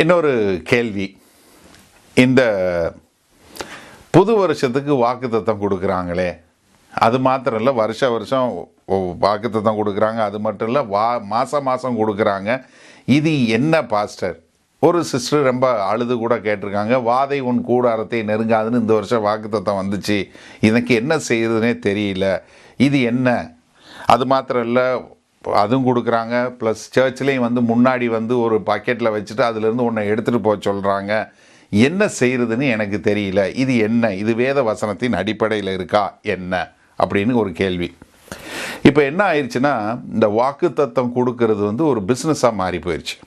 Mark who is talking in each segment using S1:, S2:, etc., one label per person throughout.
S1: இன்னொரு கேள்வி, இந்த புது வருஷத்துக்கு வாக்குத்தத்தம் கொடுக்குறாங்களே, அது மாத்திரம் இல்லை, வருஷம் வாக்குத்தத்தம் கொடுக்குறாங்க, அது மட்டும் இல்லை மாதம் கொடுக்குறாங்க. இது என்ன பாஸ்டர்? ஒரு சிஸ்டர் ரொம்ப அழுது கூட கேட்டிருக்காங்க, வாதை உன் கூடாரத்தை நெருங்காதுன்னு இந்த வருஷம் வாக்குத்தத்தம் வந்துச்சு, எனக்கு என்ன செய்யுதுன்னே தெரியல, இது என்ன? அது மாத்திரம் இல்லை, அதுவும் கொடுக்குறாங்க, ப்ளஸ் சர்ச்லேயும் முன்னாடி ஒரு பாக்கெட்டில் வச்சுட்டு அதுலேருந்து ஒன்றை எடுத்துகிட்டு போக சொல்கிறாங்க. என்ன செய்கிறதுன்னு எனக்கு தெரியல, இது என்ன? இது வேத வசனத்தின் அடிப்படையில் இருக்கா என்ன அப்படின்னு ஒரு கேள்வி. இப்போ என்ன ஆயிடுச்சுன்னா, இந்த வாக்குத்தத்தம் கொடுக்கறது ஒரு பிஸ்னஸாக மாறி போயிடுச்சு.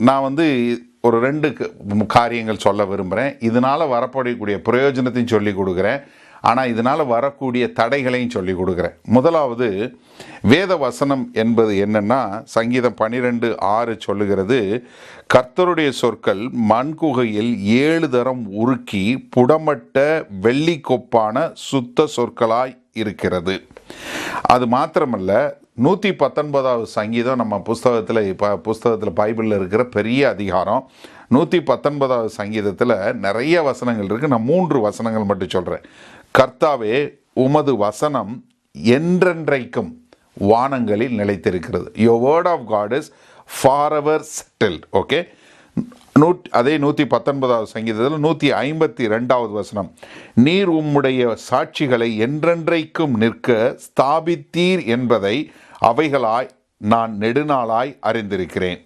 S1: நான் ஒரு 2 காரியங்கள் சொல்ல விரும்புகிறேன். இதனால் வரப்படக்கூடிய பிரயோஜனத்தையும் சொல்லி கொடுக்குறேன், ஆனால் இதனால் வரக்கூடிய தடைகளையும் சொல்லி கொடுக்குறேன். முதலாவது, வேத வசனம் என்பது என்னென்னா, சங்கீதம் 12:6 சொல்லுகிறது, கர்த்தருடைய சொற்கள் மண்குகையில் 7 தரம் உருக்கி புடமட்ட வெள்ளிக்கொப்பான சுத்த சொற்களாய் இருக்கிறது. அது மாத்திரமல்ல, 119வது சங்கீதம் நம்ம புஸ்தகத்தில் பைபிளில் இருக்கிற பெரிய அதிகாரம். 119வது சங்கீதத்தில் நிறைய வசனங்கள் இருக்குது. நான் 3 வசனங்கள் மட்டும் சொல்கிறேன். கர்த்தாவே, உமது வசனம் என்றென்றைக்கும் வானங்களில் நிலைத்திருக்கிறது. Your word of God is forever settled. Okay, அதே 119வது சங்கீதத்தில் 152வது வசனம், நீர் உம்முடைய சாட்சிகளை என்றென்றைக்கும் நிற்க ஸ்தாபித்தீர் என்பதை அவைகளாய் நான் நெடுநாளாய் அறிந்திருக்கிறேன்.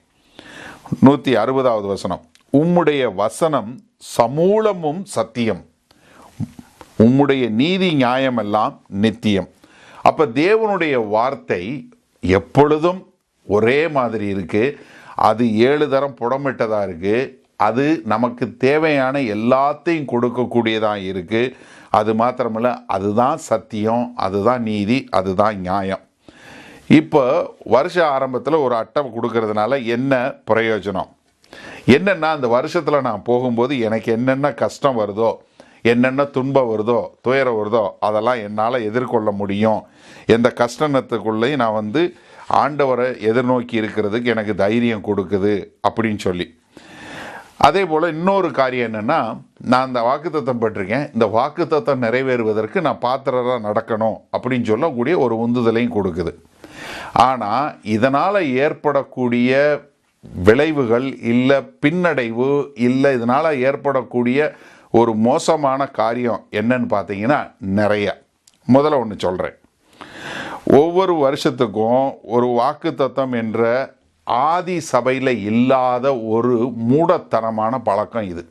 S1: 160வது வசனம், உம்முடைய வசனம் சமூலமும் சத்தியம், உம்முடைய நீதி நியாயமெல்லாம் நித்தியம். அப்போ தேவனுடைய வார்த்தை எப்பொழுதும் ஒரே மாதிரி இருக்குது. அது 7 தரம் புடமிட்டதாக இருக்குது. அது நமக்கு தேவையான எல்லாத்தையும் கொடுக்கக்கூடியதாக இருக்குது. அது மாத்திரமில்ல, அதுதான் சத்தியம், அதுதான் நீதி, அதுதான் நியாயம். இப்போ வருஷ ஆரம்பத்தில் ஒரு அட்டை கொடுக்கறதுனால என்ன பிரயோஜனம்? என்னென்னா, அந்த வருஷத்தில் நான் போகும்போது எனக்கு என்னென்ன கஷ்டம் வருதோ, என்னென்ன துன்பம் வருதோ, துயரம் வருதோ, அதெல்லாம் என்னால் எதிர்கொள்ள முடியும். எந்த கஷ்டத்துக்குள்ளேயும் நான் ஆண்டவரை எதிர்நோக்கி இருக்கிறதுக்கு எனக்கு தைரியம் கொடுக்குது அப்படின்னு சொல்லி. அதே போல் இன்னொரு காரியம் என்னென்னா, நான் இந்த வாக்குத்தத்தம் பெற்றிருக்கேன், இந்த வாக்குத்தத்தம் நிறைவேறுவதற்கு நான் பாத்திரராக நடக்கணும் அப்படின்னு சொல்லக்கூடிய ஒரு உந்துதலையும் கொடுக்குது. ஆனால் இதனால் ஏற்படக்கூடிய விளைவுகள் இல்லை பின்னடைவு இல்லை, இதனால் ஏற்படக்கூடிய ஒரு மோசமான காரியம் என்னன்னு பார்த்தீங்கன்னா நிறைய. முதல்ல ஒன்று சொல்கிறேன், ஒவ்வொரு வருஷத்துக்கும் ஒரு வாக்குத்தத்தம் என்ற ஆதி சபையில் இல்லாத ஒரு மூடத்தனமான பழக்கம் இது.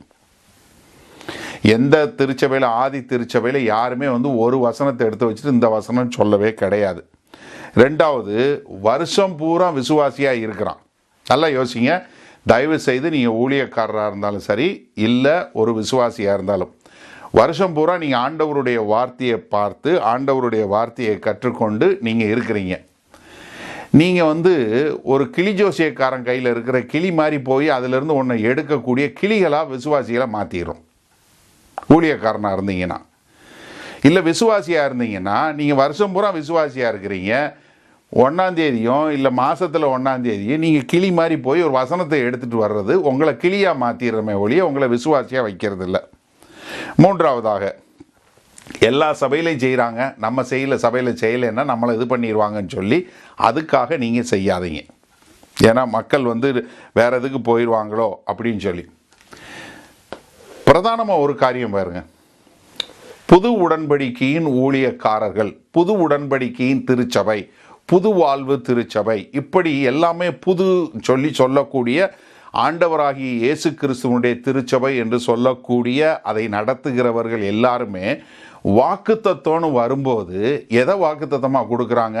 S1: எந்த திருச்சபையில், ஆதி திருச்சபையில் யாருமே ஒரு வசனத்தை எடுத்து வச்சுட்டு இந்த வசனம் சொல்லவே கிடையாது. 2வது, வருஷம் பூரா விசுவாசியாக இருக்கிறான். நல்லா யோசிங்க, தயவு செய்து நீங்கள் ஊழியக்காரராக இருந்தாலும் சரி, இல்லை ஒரு விசுவாசியாக இருந்தாலும், வருஷம் பூரா நீங்கள் ஆண்டவருடைய வார்த்தையை பார்த்து ஆண்டவருடைய வார்த்தையை கற்றுக்கொண்டு நீங்கள் இருக்கிறீங்க. நீங்கள் ஒரு கிளி ஜோசியக்காரன் கையில் இருக்கிற கிளி மாதிரி போய் அதிலிருந்து ஒன்றை எடுக்கக்கூடிய கிளிகளாக விசுவாசிகளை மாற்றிடும். ஊழியக்காரனாக இருந்தீங்கன்னா, இல்லை விசுவாசியாக இருந்தீங்கன்னா, நீங்கள் வருஷம் பூரா விசுவாசியாக இருக்கிறீங்க, 1ஆம் தேதியும் இல்லை மாதத்தில் 1ஆம் தேதியும் நீங்கள் கிளி மாதிரி போய் ஒரு வசனத்தை எடுத்துகிட்டு வர்றது உங்களை கிளியாக மாற்றிடுறமே ஒழிய உங்களை விசுவாசியாக வைக்கிறது இல்லை. 3வதாக, எல்லா சபையிலையும் செய்கிறாங்க, நம்ம சபையில் செய்யலைன்னா நம்மளை இது பண்ணிடுவாங்கன்னு சொல்லி அதுக்காக நீங்கள் செய்யாதீங்க. ஏன்னா மக்கள் வேறு எதுக்கு போயிடுவாங்களோ அப்படின்னு சொல்லி. பிரதானமாக ஒரு காரியம் பாருங்க, புது உடன்படிக்கையின் ஊழியக்காரர்கள், புது உடன்படிக்கையின் திருச்சபை, புது வாழ்வு திருச்சபை, இப்படி எல்லாமே புது சொல்லக்கூடிய ஆண்டவராகிய இயேசு கிறிஸ்துவனுடைய திருச்சபை என்று சொல்லக்கூடிய அதை நடத்துகிறவர்கள் எல்லாருமே வாக்குத்தத்தம்னு வரும்போது எதை வாக்குத்தத்தமாக கொடுக்குறாங்க?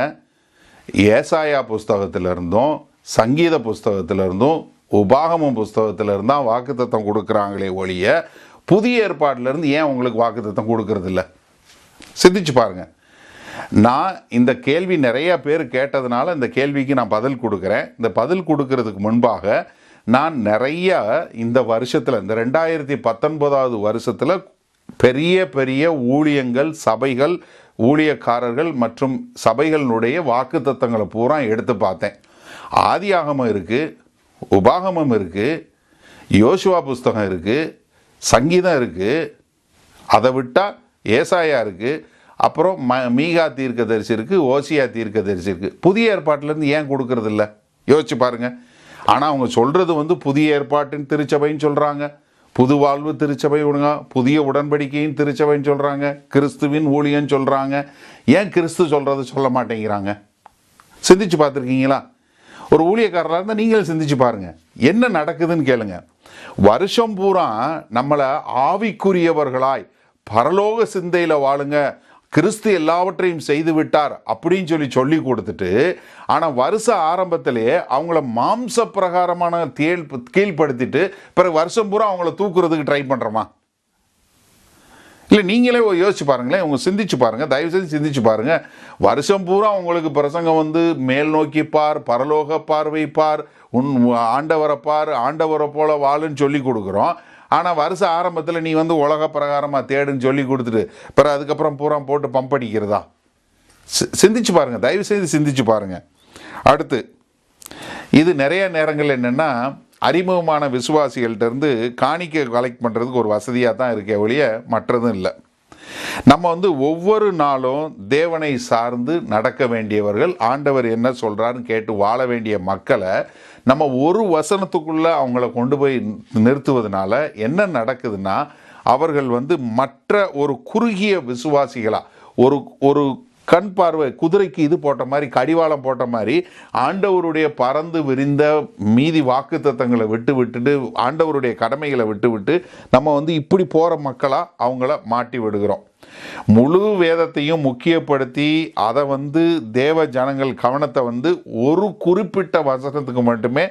S1: ஏசாயா புஸ்தகத்திலிருந்தும் சங்கீத புஸ்தகத்திலிருந்தும் உபாகமம் புஸ்தகத்திலிருந்தான் வாக்குத்தத்தம் கொடுக்குறாங்களே ஒழிய புதிய ஏற்பாட்டிலேருந்து ஏன் உங்களுக்கு வாக்குத்தத்தம் கொடுக்கறதில்ல? சிந்திச்சு பாருங்கள். நான் இந்த கேள்வி நிறைய பேர் கேட்டதுனால இந்த கேள்விக்கு நான் பதில் கொடுக்குறேன். இந்த பதில் கொடுக்கறதுக்கு முன்பாக நான் நிறைய இந்த வருஷத்தில், இந்த 2019வது வருஷத்தில் பெரிய பெரிய ஊழியங்கள், சபைகள், ஊழியக்காரர்கள் மற்றும் சபைகளினுடைய வாக்குத்தத்தங்களை பூரா எடுத்து பார்த்தேன். ஆதியாகமம் இருக்குது, உபாகமம் இருக்குது, யோசுவா புஸ்தகம் இருக்குது, சங்கீதம் இருக்குது, அதை விட்டால் ஏசாயா இருக்குது, அப்புறம் மீகா தீர்க்கதரிசி இருக்குது, ஓசியா தீர்க்கதரிசி இருக்குது. புதிய ஏற்பாட்டிலேருந்து ஏன் கொடுக்கறதில்ல? யோசிச்சு பாருங்கள். ஆனால் அவங்க சொல்கிறது வந்து புதிய ஏற்பாட்டின் திருச்சபைன்னு சொல்கிறாங்க, புது வாழ்வு திருச்சபை விடுங்க, புதிய உடன்படிக்கையின் திருச்சபைன்னு சொல்கிறாங்க, கிறிஸ்துவின் ஊழியன்னு சொல்கிறாங்க. ஏன் கிறிஸ்து சொல்கிறது சொல்ல மாட்டேங்கிறாங்க? சிந்திச்சு பார்த்துருக்கீங்களா? ஒரு ஊழியக்காரராக இருந்தால் நீங்களும் சிந்திச்சு பாருங்கள், என்ன நடக்குதுன்னு கேளுங்க. வருஷம் பூரா நம்மளை ஆவிக்குரியவர்களாய் பரலோக சிந்தையில் வாழுங்க, கிறிஸ்து எல்லாவற்றையும் செய்து விட்டார் அப்படின்னு சொல்லி கொடுத்துட்டு, ஆனால் வருஷ ஆரம்பத்திலேயே அவங்கள மாம்ச பிரகாரமான கீழ்ப்படுத்திட்டு பிறகு வருஷம் பூரா அவங்கள தூக்குறதுக்கு ட்ரை பண்ணுறோமா? இல்லை, நீங்களே யோசிச்சு பாருங்களேன், உங்க சிந்திச்சு பாருங்கள், தயவு செய்து சிந்திச்சு பாருங்கள். வருஷம் பூரா உங்களுக்கு பிரசங்கம் வந்து மேல் நோக்கி பார், பரலோக பார்வை பார், உன் ஆண்டவரை பார், ஆண்டவரை போல வாழுன்னு சொல்லி கொடுக்குறோம். ஆனால் வருஷ ஆரம்பத்தில் நீ வந்து உலக பிரகாரமாக தேடுன்னு சொல்லி கொடுத்துட்டு பிறகு அதுக்கப்புறம் பூரா போட்டு பம்ப் அடிக்கிறதா? சிந்திச்சு பாருங்கள், தயவு செய்து சிந்திச்சு பாருங்கள். அடுத்து, இது நிறைய நேரங்கள் என்னென்னா அறிமுகமான விசுவாசிகள்கிட்டருந்து காணிக்கை கலெக்ட் பண்ணுறதுக்கு ஒரு வசதியாக தான் இருக்கே ஒழிய மற்றதும் இல்லை. நம்ம வந்து ஒவ்வொரு நாளும் தேவனை சார்ந்து நடக்க வேண்டியவர்கள், ஆண்டவர் என்ன சொல்கிறாருன்னு கேட்டு வாழ வேண்டிய மக்களை நம்ம ஒரு வசனத்துக்குள்ளே அவங்கள கொண்டு போய் நிறுத்துவதனால என்ன நடக்குதுன்னா, அவர்கள் வந்து மற்ற ஒரு குறுகிய விசுவாசிகளாக ஒரு ஒரு கண் பார்வை குதிரைக்கு இது போட்ட மாதிரி, கடிவாளம் போட்ட மாதிரி ஆண்டவருடைய பறந்து விரிந்த மீதி வாக்குத்தத்தங்களை விட்டுட்டு ஆண்டவருடைய கடமைகளை விட்டு நம்ம வந்து இப்படி போகிற மக்களாக அவங்கள மாட்டி விடுகிறோம். முழு வேதத்தையும் முக்கியப்படுத்தி அதை வந்து தேவ ஜனங்கள் கவனத்தை வந்து ஒரு குறிப்பிட்ட வசனத்துக்கு மட்டுமே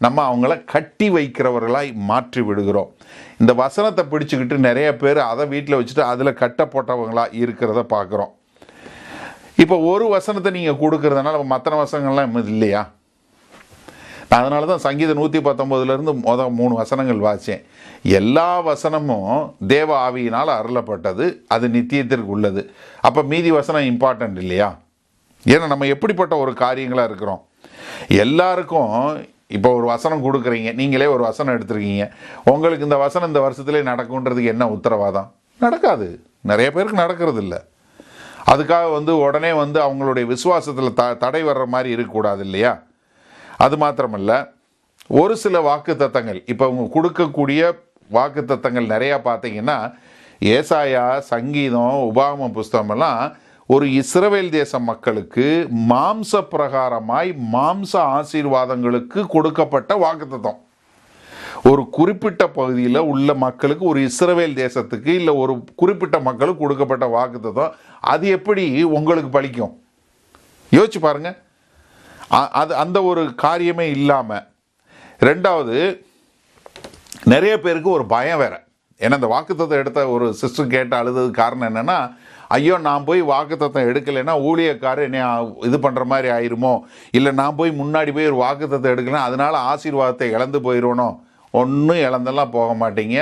S1: நம்ம அவங்கள கட்டி வைக்கிறவர்களாய் மாற்றி விடுகிறோம். இந்த வசனத்தை பிடிச்சிக்கிட்டு நிறைய பேர் அதை வீட்டில் வச்சுட்டு அதில் கட்ட போட்டவங்களாக இருக்கிறத பார்க்குறோம். இப்போ ஒரு வசனத்தை நீங்கள் கொடுக்கறதுனால மற்ற வசனங்கள்லாம் இல்லையா? நான் அதனால தான் சங்கீதம் 119 மொதல் 3 வசனங்கள் வாசித்தேன். எல்லா வசனமும் தேவ ஆவியினால் அருளப்பட்டது, அது நித்தியத்திற்கு உள்ளது. அப்போ மீதி வசனம் இம்பார்ட்டன்ட் இல்லையா? ஏன்னா நம்ம எப்படிப்பட்ட ஒரு காரியங்களாக இருக்கிறோம். எல்லாருக்கும் இப்போ ஒரு வசனம் கொடுக்குறீங்க, நீங்களே ஒரு வசனம் எடுத்துருக்கீங்க, உங்களுக்கு இந்த வசனம் இந்த வருஷத்துலேயே நடக்கும்ன்றதுக்கு என்ன உத்தரவாதம்? நடக்காது. நிறைய பேருக்கு நடக்கிறது இல்லை. அதுக்காக வந்து உடனே வந்து அவங்களுடைய விசுவாசத்தில் தடை வர்ற மாதிரி இருக்கக்கூடாது இல்லையா? அது மாத்திரமல்ல, ஒரு சில வாக்கு தத்தங்கள், இப்போ அவங்க கொடுக்கக்கூடிய வாக்கு தத்தங்கள் நிறையா பார்த்தீங்கன்னா, ஏசாயா, சங்கீதம், உபாகமம் புஸ்தகமெல்லாம் ஒரு இஸ்ரவேல் தேச மக்களுக்கு மாம்ச பிரகாரமாய் மாம்ச ஆசீர்வாதங்களுக்கு கொடுக்கப்பட்ட வாக்குத்தத்தம். ஒரு குறிப்பிட்ட பகுதியில் உள்ள மக்களுக்கு, ஒரு இஸ்ரவேல் தேசத்துக்கு இல்லை ஒரு குறிப்பிட்ட மக்களுக்கு கொடுக்கப்பட்ட வாக்குத்தத்தம். அது எப்படி உங்களுக்கு பலிக்கும்? யோசிச்சு பாருங்க. அது அந்த ஒரு காரியமே இல்லாமல், ரெண்டாவது நிறைய பேருக்கு ஒரு பயம் வேற. ஏன்னா இந்த வாக்குத்தத்தம் எடுத்த ஒரு சிஸ்டர் கேட்டு அழுததுக்கு காரணம் என்னென்னா, ஐயோ நான் போய் வாக்குத்தத்தம் எடுக்கலைன்னா ஊழியக்காரர் என்னை இது பண்ணுற மாதிரி ஆயிருமோ, இல்லை நான் போய் முன்னாடி போய் ஒரு வாக்குத்தத்தம் எடுக்கலைன்னா அதனால் ஆசீர்வாதத்தை இழந்து போயிடணும். ஒன்றும் இழந்தெல்லாம் போக மாட்டீங்க.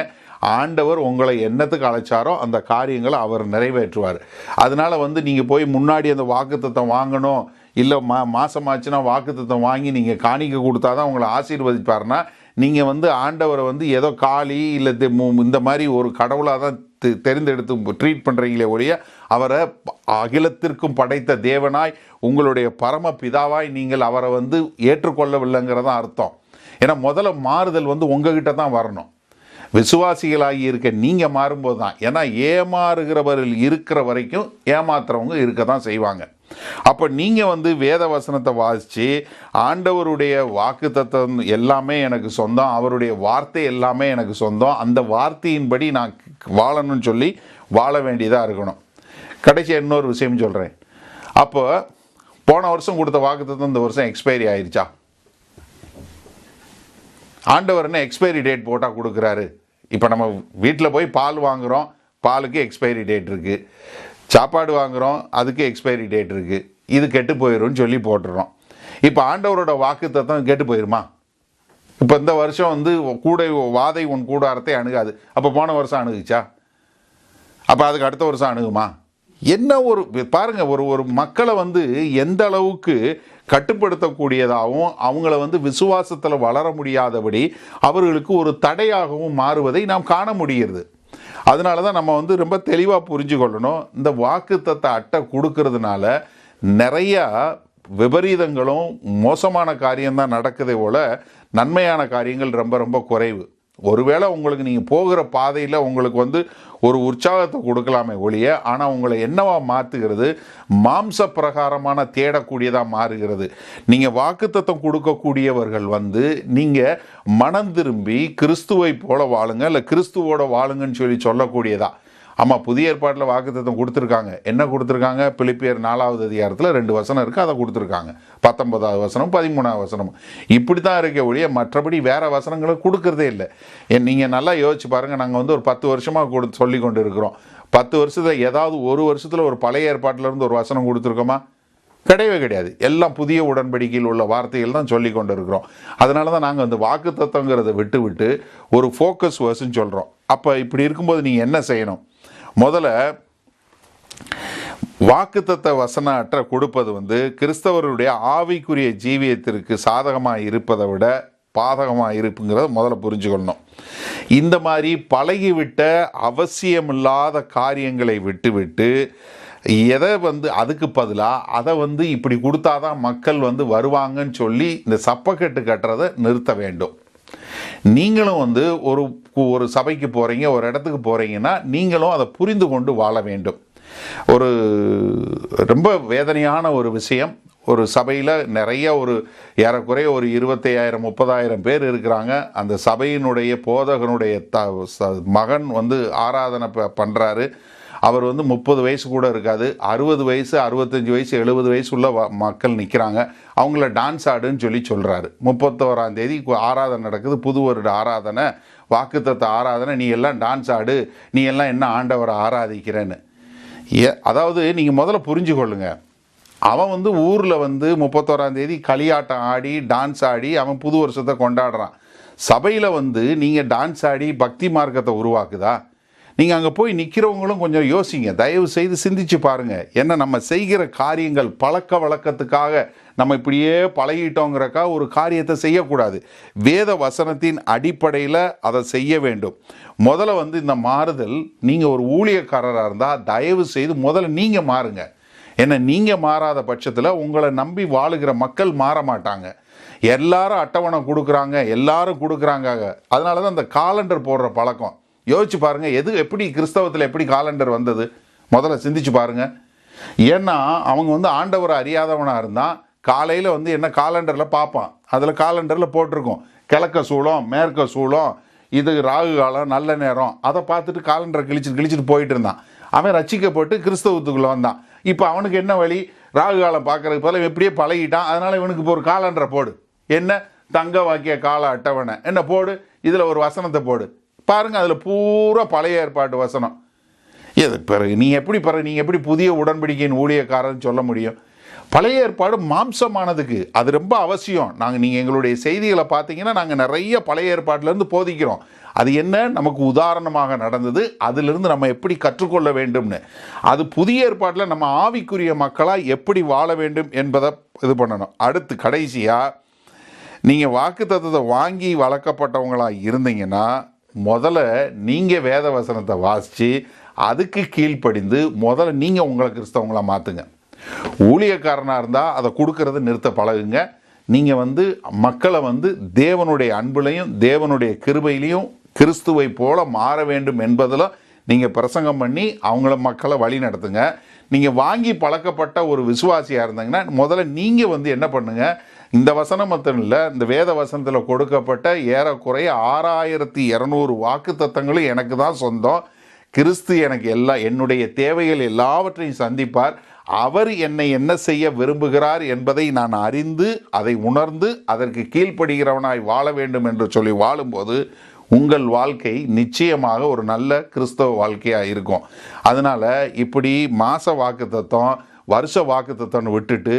S1: ஆண்டவர் உங்களை என்னத்துக்கு அழைச்சாரோ அந்த காரியங்களை அவர் நிறைவேற்றுவார். அதனால் வந்து நீங்கள் போய் முன்னாடி அந்த வாக்குத்தத்தம் வாங்கணும், இல்லை மாதமாச்சுன்னா வாக்குத்தத்தம் வாங்கி நீங்கள் காணிக்க கொடுத்தா தான் உங்களை ஆசீர்வதிப்பார்னா, நீங்கள் வந்து ஆண்டவரை வந்து ஏதோ காளி இல்லை இந்த மாதிரி ஒரு கடவுளாக தான் தெரிந்தெடுத்து ட்ரீட் பண்ணுறீங்களே ஒழிய, அவரை அகிலத்திற்கும் படைத்த தேவனாய் உங்களுடைய பரம பிதாவாய் நீங்கள் அவரை வந்து ஏற்றுக்கொள்ளவில்லைங்கிறதான் அர்த்தம். ஏன்னா முதல்ல மாறுதல் வந்து உங்ககிட்ட தான் வரணும். விசுவாசிகளாகி இருக்க நீங்கள் மாறும்போது தான். ஏன்னா ஏமாறுகிறவர்கள் இருக்கிற வரைக்கும் ஏமாத்துறவங்க இருக்க தான் செய்வாங்க. அப்போ நீங்கள் வந்து வேத வசனத்தை வாசித்து ஆண்டவருடைய வாக்கு தத்தம் எல்லாமே எனக்கு சொந்தம், அவருடைய வார்த்தை எல்லாமே எனக்கு சொந்தம், அந்த வார்த்தையின்படி நான் வாழணும்னு சொல்லி வாழ வேண்டியதாக இருக்கணும். கடைசி இன்னொரு விஷயம் சொல்கிறேன். அப்போ போன வருஷம் கொடுத்த வாக்கு தத்தம் இந்த வருஷம் எக்ஸ்பைரி ஆயிடுச்சா? ஆண்டவர் என்ன எக்ஸ்பைரி டேட் போட்டால் கொடுக்குறாரு? இப்போ நம்ம வீட்டில் போய் பால் வாங்குகிறோம், பாலுக்கு எக்ஸ்பைரி டேட் இருக்குது. சாப்பாடு வாங்குகிறோம், அதுக்கு எக்ஸ்பைரி டேட் இருக்குது. இது கெட்டு போயிடும்னு சொல்லி போட்டுடுறோம். இப்போ ஆண்டவரோட வாக்கு தத்தம் கெட்டு போயிடுமா? இப்போ இந்த வருஷம் வந்து வாதை உன் கூடாரத்தை அணுகாது, அப்போ போன வருஷம் அணுகுச்சா? அப்போ அதுக்கு அடுத்த வருஷம் அணுகுமா? என்ன ஒரு பாருங்க, ஒரு மக்களை வந்து எந்த அளவுக்கு கட்டுப்படுத்தக்கூடியதாகவும் அவங்கள வந்து விசுவாசத்தில் வளர முடியாதபடி அவர்களுக்கு ஒரு தடையாகவும் மாறுவதை நாம் காண முடிகிறது. அதனால தான் நம்ம வந்து ரொம்ப தெளிவாக புரிஞ்சு கொள்ளணும். இந்த வாக்குத்தத்த அட்டை கொடுக்கறதுனால நிறையா விபரீதங்களும் மோசமான காரியம்தான் நடக்குதே போல நன்மையான காரியங்கள் ரொம்ப ரொம்ப குறைவு. ஒருவேளை உங்களுக்கு நீங்கள் போகிற பாதையில் உங்களுக்கு வந்து ஒரு உற்சாகத்தை கொடுக்கலாமே ஒழிய, ஆனால் உங்களை என்னவா மாற்றுகிறது, மாம்ச பிரகாரமான தேடக்கூடியதாக மாறுகிறது. நீங்கள் வாக்குத்தத்தம் கொடுக்கக்கூடியவர்கள் வந்து நீங்கள் மனம் திரும்பி கிறிஸ்துவை போல வாழுங்க, இல்லை கிறிஸ்துவோட வாழுங்கன்னு சொல்லக்கூடியதா. ஆமாம், புதிய ஏற்பாட்டில் வாக்குத்தத்தம் கொடுத்துருக்காங்க. என்ன கொடுத்துருக்காங்க? பிலிப்பியர் 4வது அதிகாரத்தில் 2 வசனம் இருக்குது, அதை கொடுத்துருக்காங்க. 19வது வசனம் 13வது வசனம் இப்படி தான் இருக்க ஒழிய மற்றபடி வேறு வசனங்களை கொடுக்கறதே இல்லை. நீங்கள் நல்லா யோசிச்சு பாருங்கள். நாங்கள் வந்து ஒரு 10 வருஷமாக சொல்லி கொண்டு இருக்கிறோம். 10 வருஷத்தில் ஏதாவது ஒரு வருஷத்தில் ஒரு பழைய ஏற்பாட்டிலேருந்து ஒரு வசனம் கொடுத்துருக்கோமா? கிடையவே கிடையாது. எல்லாம் புதிய உடன்படிக்கையில் உள்ள வார்த்தைகள் தான் சொல்லி கொண்டு இருக்கிறோம். அதனால தான் நாங்கள் வந்து வாக்குத்தத்தங்கிறத விட்டு ஒரு ஃபோக்கஸ் வேர்ஸ்ன்னு சொல்கிறோம். அப்போ இப்படி இருக்கும்போது நீங்கள் என்ன செய்யணும்? முதல்ல வாக்குத்தத்த வசன அட்டை கொடுப்பது வந்து கிறிஸ்தவருடைய ஆவிக்குரிய ஜீவியத்திற்கு சாதகமாக இருப்பதை விட பாதகமாக இருப்புங்கிறத முதல்ல புரிஞ்சுக்கொள்ளணும். இந்த மாதிரி பழகிவிட்ட அவசியமில்லாத காரியங்களை விட்டு எதை வந்து அதுக்கு பதிலாக அதை வந்து இப்படி கொடுத்தாதான் மக்கள் வந்து வருவாங்கன்னு சொல்லி இந்த சப்பக்கட்டு கட்டுறதை நிறுத்த வேண்டும். நீங்களும் வந்து ஒரு சபைக்கு போகிறீங்க, ஒரு இடத்துக்கு போகிறீங்கன்னா நீங்களும் அதை புரிந்து கொண்டு வாழ வேண்டும். ஒரு ரொம்ப வேதனையான ஒரு விஷயம், ஒரு சபையில் நிறைய ஏறக்குறைய ஒரு 25,000 30,000 பேர் இருக்கிறாங்க. அந்த சபையினுடைய போதகனுடைய மகன் வந்து ஆராதனை பண்ணுறாரு. அவர் வந்து 30 வயசு கூட இருக்காது, 60 வயசு 65 வயசு 70 வயசு உள்ள மக்கள் நிற்கிறாங்க. அவங்கள டான்ஸ் ஆடுன்னு சொல்கிறாரு. 31ஆம் தேதி ஆராதனை நடக்குது, புது வருட ஆராதனை, வாக்குத்தத்த ஆராதனை. நீ எல்லாம் டான்ஸ் ஆடு, நீ எல்லாம் என்ன ஆண்டவரை ஆராதிக்கிறேன்னு. அதாவது நீங்கள் முதல்ல புரிஞ்சு கொள்ளுங்க. அவன் வந்து ஊரில் வந்து 31ஆம் தேதி களியாட்டம் ஆடி டான்ஸ் ஆடி அவன் புது வருஷத்தை கொண்டாடுறான். சபையில் வந்து நீங்கள் டான்ஸ் ஆடி பக்தி மார்க்கத்தை உருவாக்குதா? நீங்கள் அங்கே போய் நிற்கிறவங்களும் கொஞ்சம் யோசிங்க, தயவு செய்து சிந்திச்சு பாருங்கள். ஏன்னா நம்ம செய்கிற காரியங்கள் பழக்க வழக்கத்துக்காக நம்ம இப்படியே பழகிட்டோங்கிறக்கா ஒரு காரியத்தை செய்யக்கூடாது. வேத வசனத்தின் அடிப்படையில் அதை செய்ய வேண்டும். முதல்ல வந்து இந்த மாறுதல், நீங்கள் ஒரு ஊழியக்காரராக இருந்தால் தயவு செய்து முதல்ல நீங்கள் மாறுங்க. ஏன்னா நீங்கள் மாறாத பட்சத்தில் உங்களை நம்பி வாழுகிற மக்கள் மாற மாட்டாங்க. எல்லாரும் அட்டவணை கொடுக்குறாங்க, எல்லாரும் கொடுக்குறாங்க. அதனால தான் இந்த காலண்டர் போடுற பழக்கம். யோசிச்சு பாருங்கள், எப்படி கிறிஸ்தவத்தில் எப்படி காலண்டர் வந்தது? முதல்ல சிந்திச்சு பாருங்கள். ஏன்னா அவங்க வந்து ஆண்டவரை அறியாதவனாக இருந்தால் காலையில் வந்து என்ன காலண்டரில் பார்ப்பான். அதில் காலண்டரில் போட்டிருக்கோம் கிழக்க சூளம் மேற்க சூளம், இது ராகு காலம் நல்ல நேரம். அதை பார்த்துட்டு காலண்டரை கிழிச்சிட்டு போயிட்டு இருந்தான். அவன் ரட்சிக்கப்பட்டு கிறிஸ்தவத்துக்குள்ளே வந்தான். இப்போ அவனுக்கு என்ன வழி? ராகு காலம் பார்க்கறதுக்கு போல எப்படியே பழகிட்டான். அதனால் இவனுக்கு இப்போ ஒரு காலண்டரை போடு, என்ன தங்க வாக்கிய கால அட்டவணை என்ன போடு, இதில் ஒரு வசனத்தை போடு. பாருங்கள், அதில் பூரா பழைய ஏற்பாட்டு வசனம். இது பிறகு நீங்கள் எப்படி புதிய உடன்படிக்கையின் ஊழியக்காரன்னு சொல்ல முடியும்? பழைய ஏற்பாடு மாம்சமானதுக்கு அது ரொம்ப அவசியம். நீங்கள் எங்களுடைய செய்திகளை பார்த்தீங்கன்னா நாங்கள் நிறைய பழைய ஏற்பாட்டிலேருந்து போதிக்கிறோம். அது என்ன நமக்கு உதாரணமாக நடந்தது, அதிலிருந்து நம்ம எப்படி கற்றுக்கொள்ள வேண்டும்னு. அது புதிய ஏற்பாட்டில் நம்ம ஆவிக்குரிய மக்களாக எப்படி வாழ வேண்டும் என்பதை இது பண்ணணும். அடுத்து கடைசியாக நீங்கள் வாக்குத்தத்தத்தை வாங்கி வளர்க்கப்பட்டவங்களாக இருந்தீங்கன்னா முதல்ல நீங்கள் வேத வசனத்தை வாசித்து அதுக்கு கீழ்ப்படிந்து முதல்ல நீங்கள் உங்களை கிறிஸ்தவங்களாக மாற்றுங்க. ஊழியக்காரனாக இருந்தால் அதை கொடுக்கறத நிறுத்த பழகுங்க. நீங்கள் வந்து மக்களை வந்து தேவனுடைய அன்புலையும் தேவனுடைய கிருபையிலையும் கிறிஸ்துவை போல மாற வேண்டும் என்பதில் நீங்கள் பிரசங்கம் பண்ணி அவங்கள மக்களை வழி நடத்துங்க. நீங்கள் வாங்கி பழக்கப்பட்ட ஒரு விசுவாசியாக இருந்தாங்கன்னா முதல்ல நீங்கள் வந்து என்ன பண்ணுங்கள், இந்த வசனம் மட்டும் இல்லை, இந்த வேத வசனத்தில் கொடுக்கப்பட்ட ஏறக்குறைய 6200 வாக்குத்தத்தங்களும் எனக்கு தான் சொந்தம். கிறிஸ்து எனக்கு என்னுடைய தேவைகள் எல்லாவற்றையும் சந்திப்பார். அவர் என்னை என்ன செய்ய விரும்புகிறார் என்பதை நான் அறிந்து அதை உணர்ந்து அதற்கு கீழ்ப்படுகிறவனாய் வாழ வேண்டும் என்று சொல்லி வாழும்போது உங்கள் வாழ்க்கை நிச்சயமாக ஒரு நல்ல கிறிஸ்தவ வாழ்க்கையாக இருக்கும். அதனால் இப்படி மாத வாக்குத்தத்தம் வருஷ வாக்குத்தத்தம்னு விட்டுட்டு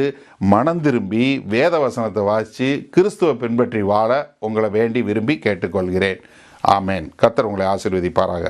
S1: மனம் திரும்பி வேத வசனத்தை வாசித்து கிறிஸ்துவை பின்பற்றி வாழ உங்களை வேண்டி விரும்பி கேட்டுக்கொள்கிறேன். ஆமேன். கர்த்தர் உங்களை ஆசீர்வதிப்பாராக.